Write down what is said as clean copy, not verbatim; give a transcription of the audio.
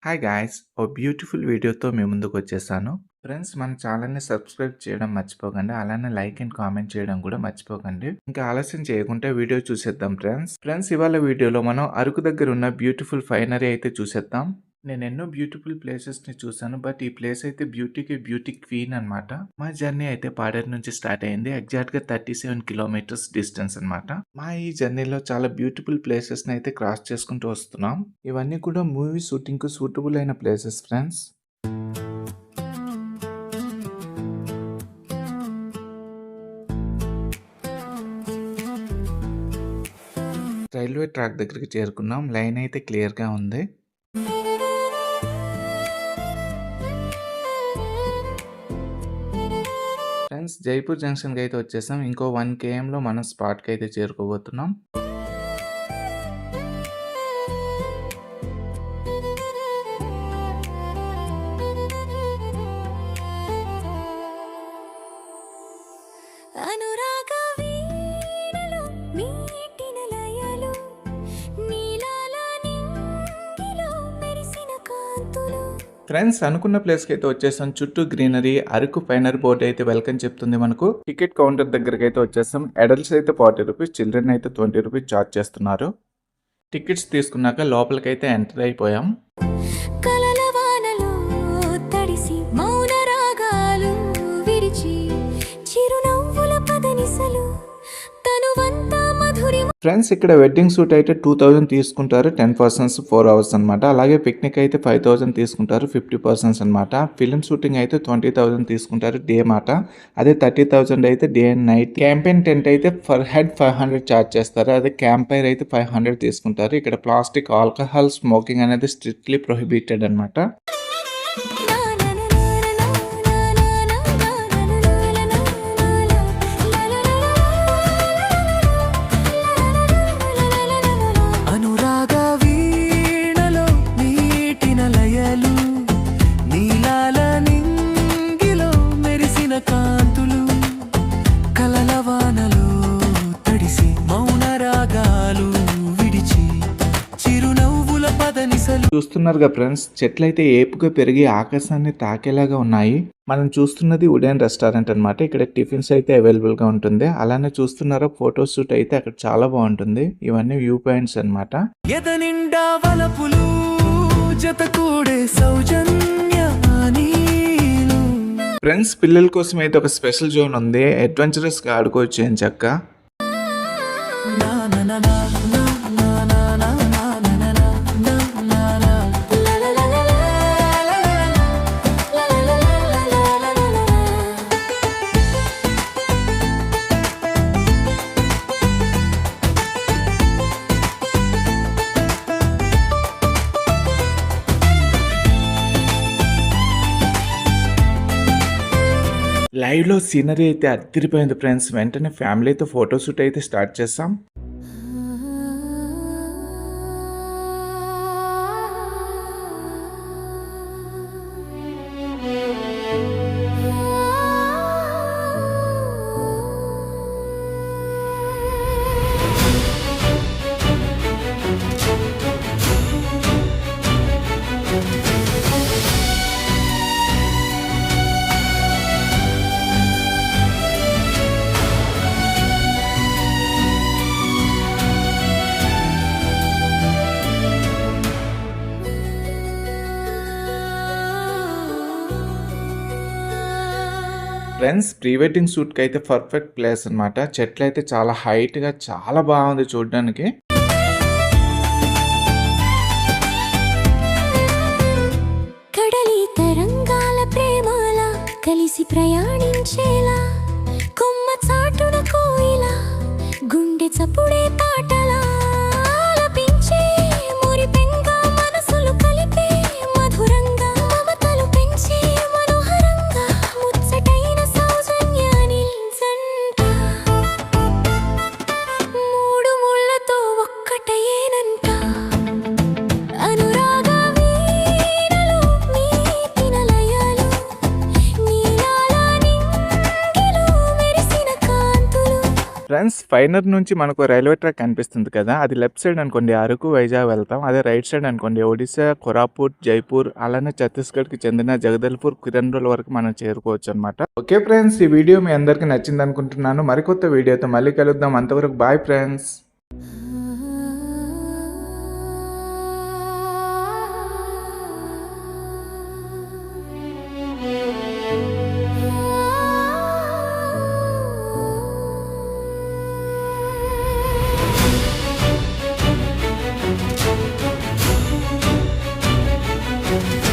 Hi guys! ఓ beautiful వీడియోతో మీ ముందుకొచ్చేసాను. Friends మన ఛానల్‌ని సబ్స్క్రైబ్ చేయడం మర్చిపోకండి. అలానే లైక్ అండ్ కామెంట్ చేయడం కూడా మర్చిపోకండి. ఇంకా ఆలస్యం చేయకుంటే వీడియో చూసేద్దాం ఫ్రెండ్స్. ఇవాళ వీడియోలో మనం అరకు దగ్గర ఉన్న బ్యూటిఫుల్ ఫైనరీ అయితే చూసేద్దాం. నేను ఎన్నో బ్యూటిఫుల్ ప్లేసెస్‌ని చూసాను. బట్ ఈ ప్లేస్ అయితే బ్యూటీకి బ్యూటీ క్వీన్ అన్నమాట. మా జర్నీ అయితే పాడేరు నుంచి స్టార్ట్ అయింది. ఎగ్జాక్ట్‌గా 37 కిలోమీటర్స్ డిస్టెన్స్ అన్నమాట. మా ఈ జర్నీలో చాలా బ్యూటిఫుల్ ప్లేసెస్‌ని అయితే క్రాస్ చేసుకుంటూ వస్తున్నాం. ఇవన్నీ కూడా మూవీ షూటింగ్‌కు సూటబుల్ అయిన ప్లేసెస్ ఫ్రెండ్స్. రైల్వే ట్రాక్ దగ్గరికి చేరుకున్నాం. లైన్ అయితే క్లియర్‌గా ఉంది. ఫ్రెండ్స్ జైపూర్ జంక్షన్‌కి అయితే వచ్చేసాం. ఇంకో 1 kmలో మనం స్పాట్‌కి అయితే చేరుకోబోతున్నాం. ఫ్రెండ్స్ అనుకున్న ప్లేస్కి అయితే వచ్చేసాం. చుట్టూ గ్రీనరీ, అరకు ఫైనరీ బోర్డు అయితే వెల్కమ్ చెప్తుంది మనకు. టికెట్ కౌంటర్ దగ్గరికి అయితే వచ్చేసాం. అడల్ట్స్ అయితే 40 రూపీస్, చిల్డ్రన్ అయితే 20 రూపీస్ ఛార్జ్ చేస్తున్నారు. టికెట్స్ తీసుకున్నాక లోపలికైతే ఎంటర్ అయిపోయాం. ఫ్రెండ్స్ ఇక్కడ వెడ్డింగ్ సూట్ అయితే 2000 తీసుకుంటారు. 10 పర్సన్స్ 4 అవర్స్ అనమాట. అలాగే పిక్నిక్ అయితే 5000 తీసుకుంటారు. 50 పర్సన్స్ అనమాట. ఫిల్మ్ షూటింగ్ అయితే 20,000 తీసుకుంటారు డే మాట. అదే 30,000 అయితే day and night. Campaign tent అయితే ఫర్ హెడ్ 500 ఛార్జ్ చేస్తారు. అదే క్యాంప్ ఫైర్ అయితే 500 తీసుకుంటారు. ఇక్కడ ప్లాస్టిక్, ఆల్కహాల్, స్మోకింగ్ అనేది స్ట్రిక్ట్లీ ప్రొహిబిటెడ్ అనమాట. చూస్తున్నారుగా ఫ్రెండ్స్, చెట్లయితే ఏపుగా పెరిగి ఆకాశాన్ని తాకేలాగా ఉన్నాయి. మనం చూస్తున్నది ఉడెన్ రెస్టారెంట్ అనమాట. ఇక్కడ టిఫిన్స్ అయితే అవైలబుల్ గా ఉంటుంది. అలానే చూస్తున్నారా ఫోటో షూట్ అయితే అక్కడ చాలా బాగుంటుంది. ఇవన్నీ వ్యూ పాయింట్స్ అనమాట. ఫ్రెండ్స్ పిల్లల కోసం అయితే ఒక స్పెషల్ జోన్ ఉంది. అడ్వెంచరస్ గా ఆడుకోవచ్చు అని చక్క. లైవ్లో సీనరీ అయితే అదిరిపోయింది ఫ్రెండ్స్. వెంటనే ఫ్యామిలీతో ఫోటోషూట్ అయితే స్టార్ట్ చేస్తాం. ఫ్రెండ్స్ ప్రీ వెడ్డింగ్ షూట్కి అయితే పర్ఫెక్ట్ ప్లేస్ అనమాట. చెట్లు అయితే చాలా హైట్గా చాలా బాగుంది చూడడానికి. కడలి తరంగాల ప్రేమల కలిసి ప్రయాణించేలా, కొమ్మ చాటున కోయిలా, గుండె చప్పుడే పాటలా ఆలపించే, మురిపెంగా మనసులు కలిపే మధురంగా, మమతలు పెంచే మనోహరంగా, ముచ్చటైన సౌజన్యాని జంట, మూడు ముళ్ళతో ఒక్కటయేనంట. అనురాగ వీణలో మీటిన లయాలు, నీలాల నింగిలో ఫ్రెండ్స్ ఫైనర్ నుంచి మనకు రైల్వే ట్రాక్ కనిపిస్తుంది కదా, అది లెఫ్ట్ సైడ్ అనుకోండి అరకు, వైజాగ్ వెళ్తాం. అదే రైట్ సైడ్ అనుకోండి ఒడిశా, కోరాపుట్, జైపూర్ అలానే ఛత్తీస్గఢ్కి చెందిన జగదల్పూర్, కిరణ్రోల్ వరకు మనం చేరుకోవచ్చు అనమాట. ఓకే ఫ్రెండ్స్, ఈ వీడియో మీ అందరికీ నచ్చింది అనుకుంటున్నాను. మరికొత్త వీడియోతో మళ్ళీ కలుద్దాం. అంతవరకు బాయ్ ఫ్రెండ్స్. Thank you.